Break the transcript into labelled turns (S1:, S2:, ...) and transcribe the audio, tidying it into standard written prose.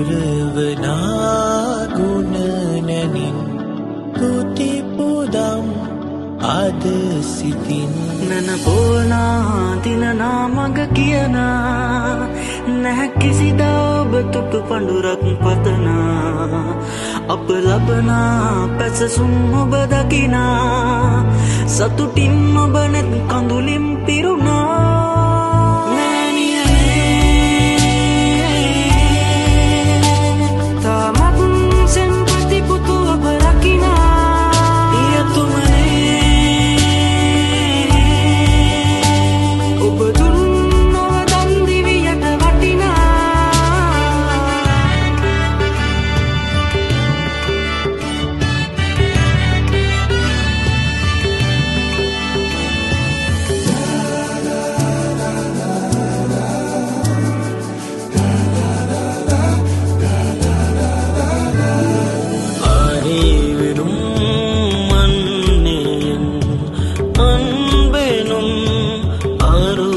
S1: පුරවනා ගුණ නැනින් තුති පුදම් අද සිතින්
S2: නන පෝනා දිනනා මග කියනා නැහැ කිසිදා ඔබ තුටු පඳුරක් පතනා අප ලබනා පැසසුම් ඔබ දකිනා සතුටින් ඔබ නැත් කඳුලින් පිරුණා
S1: அன்பெனும் ஆரோ